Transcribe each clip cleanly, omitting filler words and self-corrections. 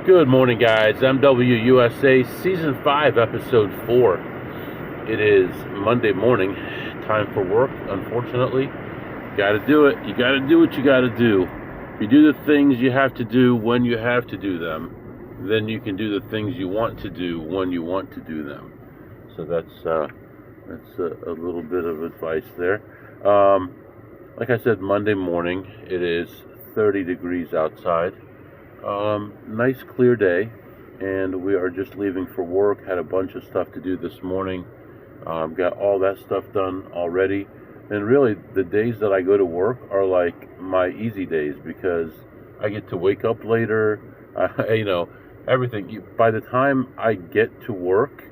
Good morning, guys. MWUSA Season 5, Episode 4. It is Monday morning. Time for work, unfortunately. Gotta do it. You gotta do what you gotta do. If you do the things you have to do when you have to do them, then you can do the things you want to do when you want to do them. So that's a little bit of advice there. Like I said, Monday morning. It is 30 degrees outside. Nice clear day, and we are just leaving for work. Had a bunch of stuff to do this morning. Got all that stuff done already. And really, the days that I go to work are like my easy days because I get to wake up later. Everything. By the time I get to work,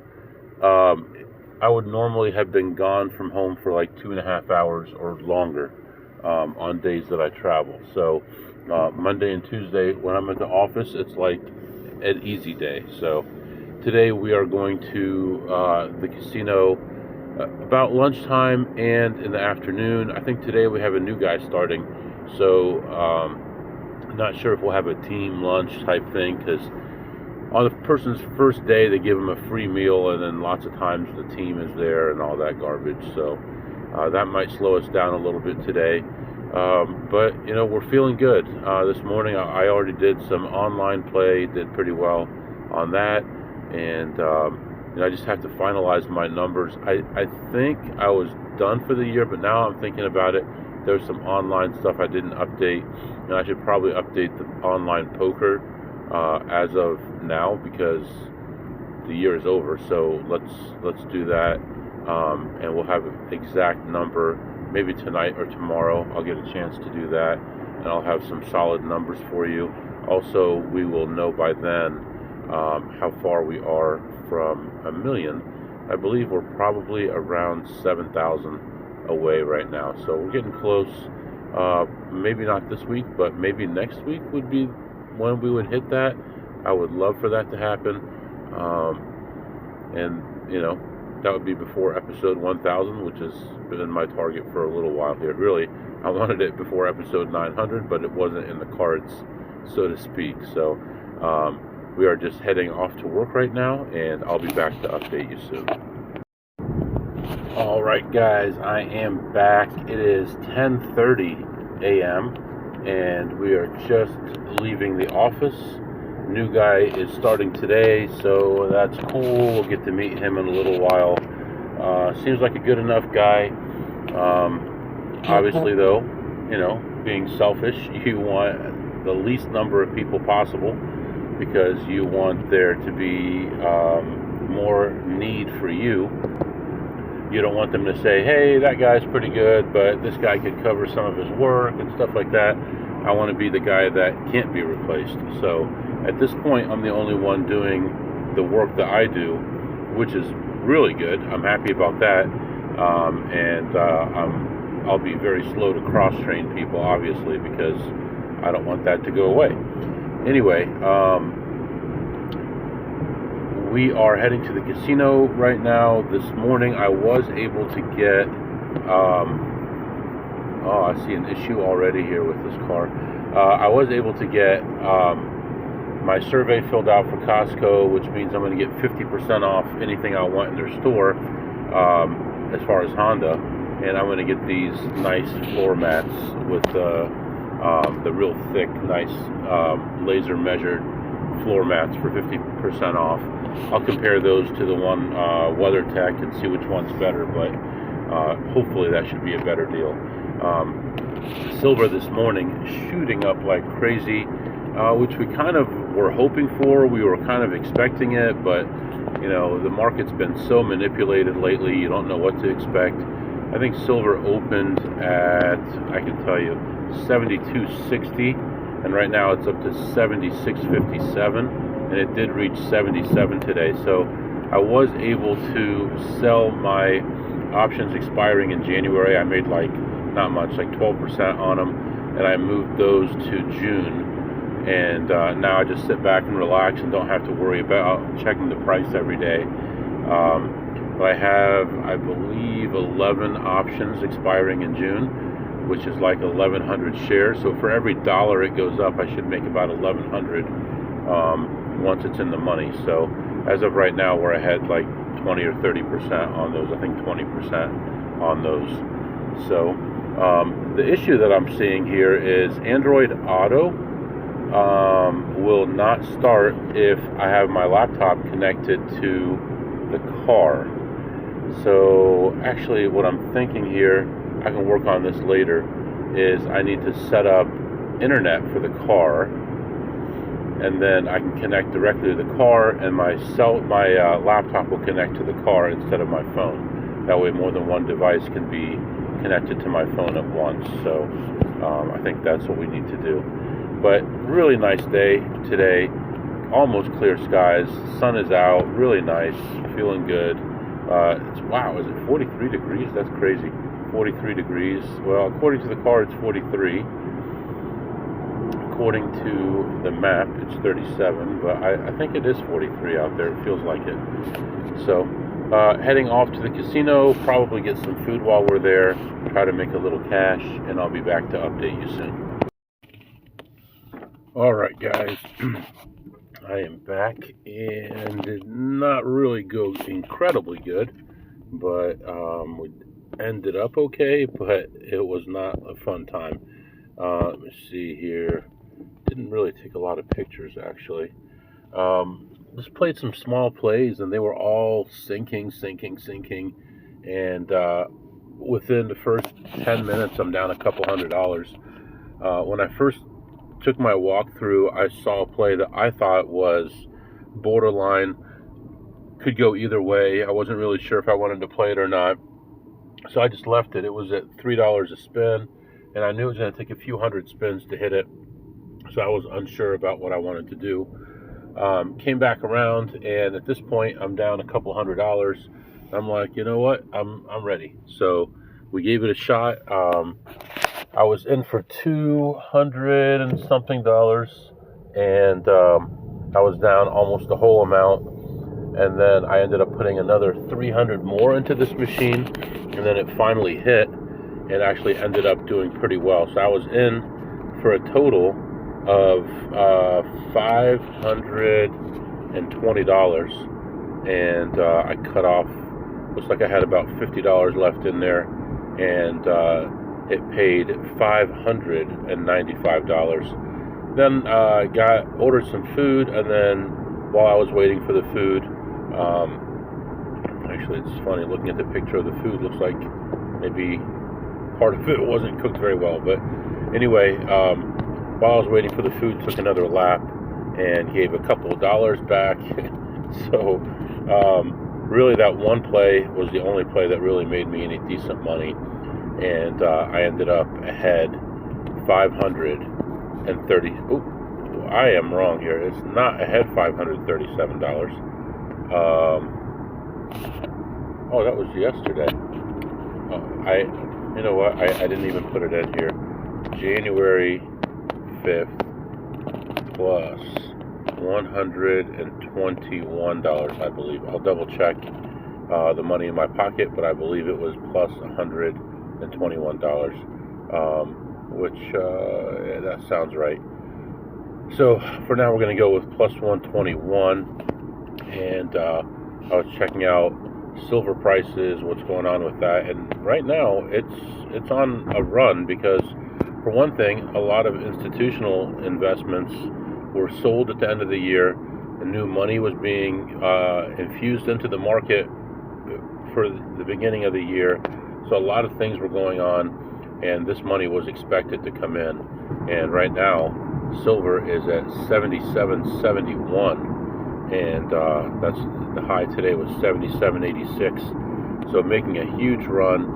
I would normally have been gone from home for like 2.5 hours or longer on days that I travel. So Monday and Tuesday, when I'm at the office, it's like an easy day. So today we are going to the casino about lunchtime and in the afternoon. I think today we have a new guy starting, so not sure if we'll have a team lunch type thing, because on the person's first day they give them a free meal, and then lots of times the team is there and all that garbage. So that might slow us down a little bit today. But we're feeling good. This morning I already did some online play, did pretty well on that, and I just have to finalize my numbers. I think I was done for the year, but now I'm thinking about it. There's some online stuff I didn't update, and I should probably update the online poker as of now, because the year is over. So let's do that, and we'll have an exact number. Maybe tonight or tomorrow I'll get a chance to do that, and I'll have some solid numbers for you. Also, we will know by then how far we are from a million. I believe we're probably around 7,000 away right now, so we're getting close. Maybe not this week, but maybe next week would be when we would hit that. I would love for that to happen, and that would be before episode 1000, which has been my target for a little while here. Really, I wanted it before episode 900, but it wasn't in the cards, so to speak. So we are just heading off to work right now, and I'll be back to update you soon. All right, guys, I am back. It is 10:30 a.m., and we are just leaving the office. New guy is starting today, so that's cool. We'll get to meet him in a little while. Seems like a good enough guy. Obviously, though, being selfish, you want the least number of people possible, because you want there to be more need for you. You don't want them to say, hey, that guy's pretty good, but this guy could cover some of his work and stuff like that. I want to be the guy that can't be replaced. So at this point, I'm the only one doing the work that I do, which is really good. I'm happy about that. And I'll be very slow to cross-train people, obviously, because I don't want that to go away. Anyway, we are heading to the casino right now. This morning, I was able to get... I see an issue already here with this car. I was able to get my survey filled out for Costco, which means I'm going to get 50% off anything I want in their store, as far as Honda. And I'm going to get these nice floor mats with the real thick, nice laser measured floor mats for 50% off. I'll compare those to the one WeatherTech and see which one's better, but hopefully that should be a better deal. Silver this morning shooting up like crazy, which we kind of were hoping for. We were kind of expecting it, but the market's been so manipulated lately, you don't know what to expect. I think silver opened at, I can tell you, 72.60, and right now it's up to 76.57, and it did reach 77 today. So I was able to sell my options expiring in January. I made not much, like 12% on them, and I moved those to June, and now I just sit back and relax and don't have to worry about checking the price every day. But I have, I believe, 11 options expiring in June, which is like 1,100 shares. So for every dollar it goes up, I should make about 1,100 once it's in the money. So as of right now, we're ahead like 20 or 30% on those. I think 20% on those. So the issue that I'm seeing here is Android Auto will not start if I have my laptop connected to the car. So actually what I'm thinking here, I can work on this later, is I need to set up internet for the car, and then I can connect directly to the car, and my laptop will connect to the car instead of my phone. That way more than one device can be connected to my phone at once. So I think that's what we need to do. But really nice day today, almost clear skies, sun is out, really nice, feeling good. Wow, is it 43 degrees? That's crazy. 43 degrees. Well, according to the car, it's 43. According to the map, it's 37, but I think it is 43 out there. It feels like it. So, heading off to the casino, probably get some food while we're there, try to make a little cash, and I'll be back to update you soon. Alright guys, I am back, and did not really go incredibly good, but we ended up okay, but it was not a fun time. Let me see here. Didn't really take a lot of pictures actually. Just played some small plays, and they were all sinking, and within the first 10 minutes I'm down a couple $100. When I first took my walkthrough, I saw a play that I thought was borderline, could go either way. I wasn't really sure if I wanted to play it or not, so I just left it. It was at $3 a spin, and I knew it was going to take a few hundred spins to hit it, so I was unsure about what I wanted to do. Came back around, and at this point I'm down a couple $100. I'm like, you know what, I'm ready. So we gave it a shot. I was in for $200 and something, and I was down almost the whole amount, and then I ended up putting another 300 more into this machine, and then it finally hit and actually ended up doing pretty well. So I was in for a total of $520, and I cut off, looks like I had about $50 left in there, and it paid $595. Then ordered some food, and then while I was waiting for the food, actually it's funny, looking at the picture of the food, looks like maybe part of it wasn't cooked very well, but anyway, while I was waiting for the food, took another lap and gave a couple of dollars back. So really that one play was the only play that really made me any decent money, and I ended up ahead $530. Oh, I am wrong here. It's not ahead $537. Oh, that was yesterday. You know what? I didn't even put it in here. January 5th plus $121, I believe. I'll double check the money in my pocket, but I believe it was plus $121, which that sounds right. So for now, we're going to go with plus 121, and I was checking out silver prices, what's going on with that, and right now it's on a run, because for one thing, a lot of institutional investments were sold at the end of the year, and new money was being infused into the market for the beginning of the year. So a lot of things were going on, and this money was expected to come in. And right now, silver is at 77.71, and that's the high today was 77.86. So making a huge run,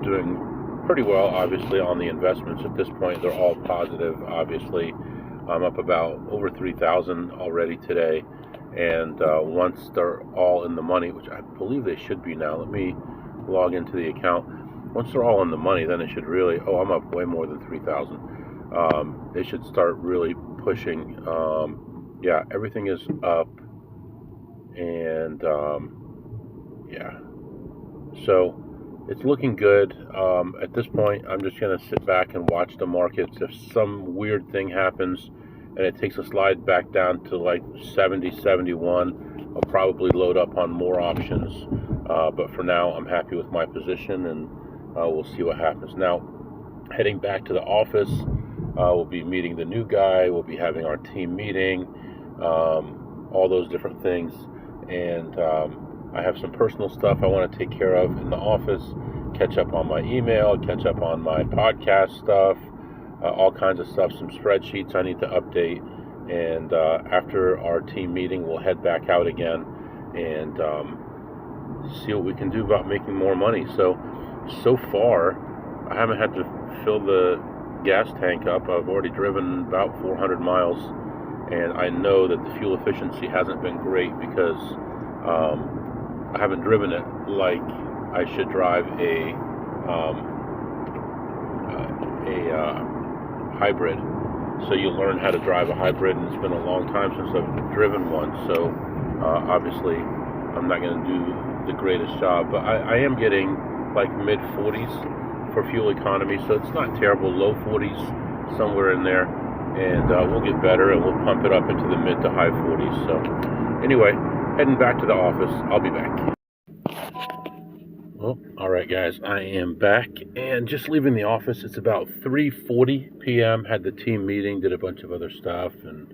doing pretty well, obviously, on the investments at this point. They're all positive, obviously. I'm up about over 3,000 already today, and once they're all in the money, which I believe they should be now, let me log into the account. Once they're all in the money, then it should really, I'm up way more than 3,000. They should start really pushing. Yeah, everything is up, and yeah, so it's looking good. At this point, I'm just going to sit back and watch the markets. If some weird thing happens and it takes a slide back down to like 70, 71. I'll probably load up on more options, but for now I'm happy with my position, and we'll see what happens. Now, heading back to the office, we'll be meeting the new guy, we'll be having our team meeting, all those different things, and I have some personal stuff I want to take care of in the office, catch up on my email, catch up on my podcast stuff, all kinds of stuff, some spreadsheets I need to update, and after our team meeting, we'll head back out again and see what we can do about making more money. So far, I haven't had to fill the gas tank up. I've already driven about 400 miles, and I know that the fuel efficiency hasn't been great because I haven't driven it like I should drive a hybrid. So you learn how to drive a hybrid, and it's been a long time since I've driven one. So obviously, I'm not going to do the greatest job, but I am getting like mid 40s for fuel economy, so it's not terrible. Low 40s, somewhere in there, and we'll get better, and we'll pump it up into the mid to high 40s. So anyway, heading back to the office. I'll be back. Well, all right, guys, I am back, and just leaving the office. It's about 3:40 p.m. Had the team meeting, did a bunch of other stuff, and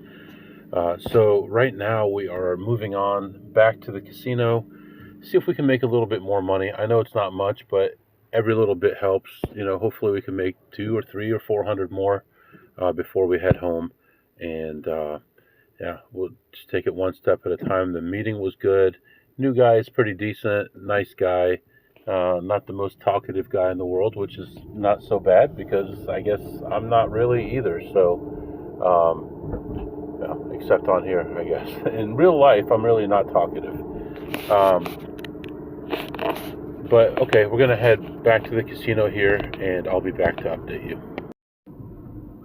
so right now we are moving on back to the casino. See if we can make a little bit more money. I know it's not much, but every little bit helps. You know, hopefully we can make 200 or 300 or 400 more before we head home. And yeah, we'll just take it one step at a time. The meeting was good. New guy is pretty decent, nice guy. Not the most talkative guy in the world, which is not so bad because I guess I'm not really either. So, yeah, except on here, I guess. In real life, I'm really not talkative. But okay, we're gonna head back to the casino here, and I'll be back to update you.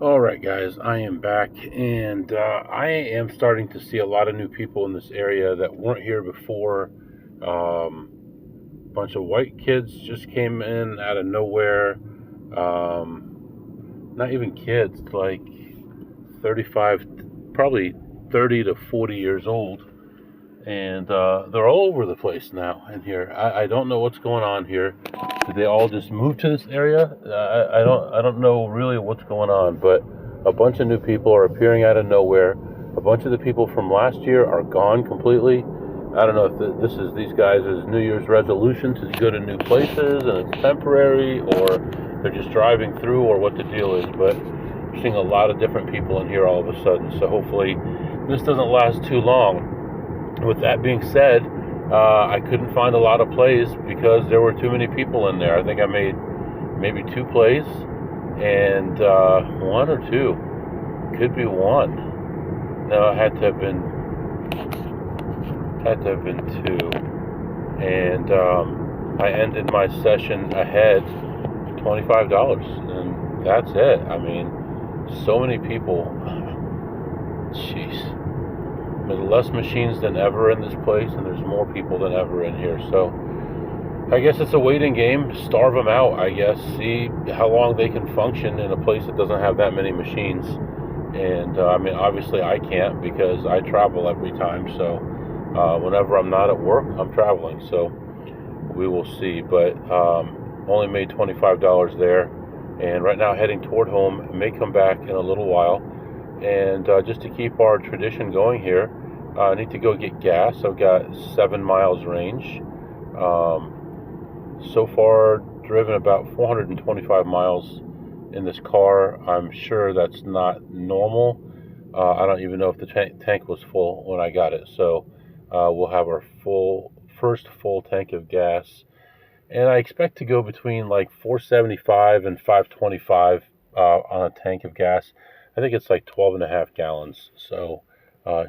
All right, guys, I am back, and I am starting to see a lot of new people in this area that weren't here before. Bunch of white kids just came in out of nowhere. Not even kids, like 35, probably 30 to 40 years old. And they're all over the place now in here. I don't know what's going on here. Did they all just move to this area? I don't know really what's going on, but a bunch of new people are appearing out of nowhere. A bunch of the people from last year are gone completely. I don't know if this is these guys' New Year's resolution to go to new places and it's temporary, or they're just driving through, or what the deal is, but I'm seeing a lot of different people in here all of a sudden, so hopefully this doesn't last too long. With that being said, I couldn't find a lot of plays because there were too many people in there. I think I made maybe 2 plays, and 1 or 2, could be 1. No, it had to have been 2, and I ended my session ahead $25, and that's it. I mean, so many people. Jeez, there's less machines than ever in this place, and there's more people than ever in here. So I guess it's a waiting game. Starve them out, I guess. See how long they can function in a place that doesn't have that many machines. And I mean, obviously I can't because I travel every time, so whenever I'm not at work, I'm traveling, so we will see. But only made $25 there, and right now heading toward home. May come back in a little while, and just to keep our tradition going here, I need to go get gas. I've got 7 miles range. So far, driven about 425 miles in this car. I'm sure that's not normal. I don't even know if the tank was full when I got it, so we'll have our first full tank of gas, and I expect to go between like 475 and 525 on a tank of gas. I think it's like 12.5 gallons, so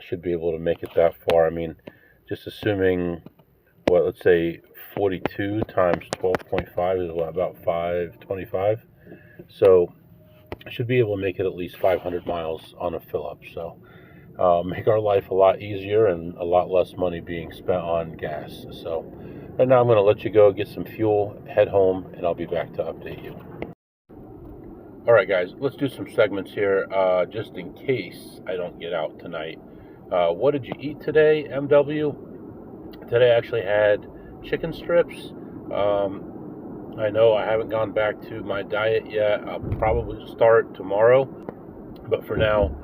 should be able to make it that far. I mean, just assuming, what, let's say 42 times 12.5 is about 525, so I should be able to make it at least 500 miles on a fill up. So make our life a lot easier and a lot less money being spent on gas. So right now I'm going to let you go get some fuel, head home, and I'll be back to update you. All right, guys, let's do some segments here, just in case I don't get out tonight. What did you eat today, MW? Today I actually had chicken strips. I know I haven't gone back to my diet yet. I'll probably start tomorrow, but for now,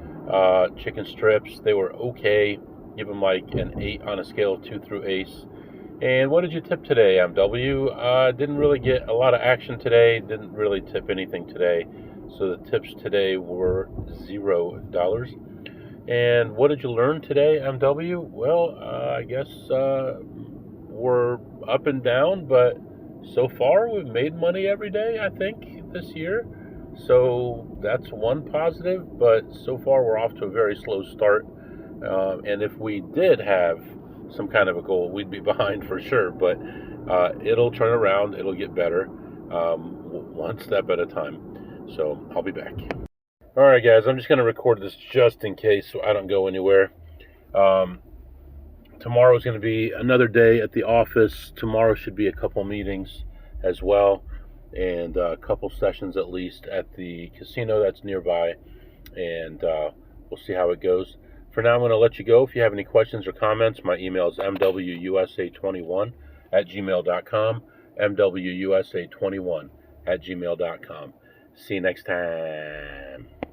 chicken strips. They were okay. Give them like an 8 on a scale of 2 through ace. And what did you tip today, MW? Didn't really get a lot of action today. Didn't really tip anything today. So the tips today were $0. And what did you learn today, MW? Well, I guess we're up and down, but so far we've made money every day, I think, this year. So that's one positive, but so far we're off to a very slow start. And if we did have some kind of a goal, we'd be behind for sure, but it'll turn around, it'll get better, one step at a time. So I'll be back. All right, guys, I'm just going to record this just in case so I don't go anywhere. Tomorrow is going to be another day at the office. Tomorrow should be a couple meetings as well, and a couple sessions at least at the casino that's nearby, and we'll see how it goes. For now, I'm going to let you go. If you have any questions or comments, my email is mwusa21@gmail.com, mwusa21@gmail.com. See you next time.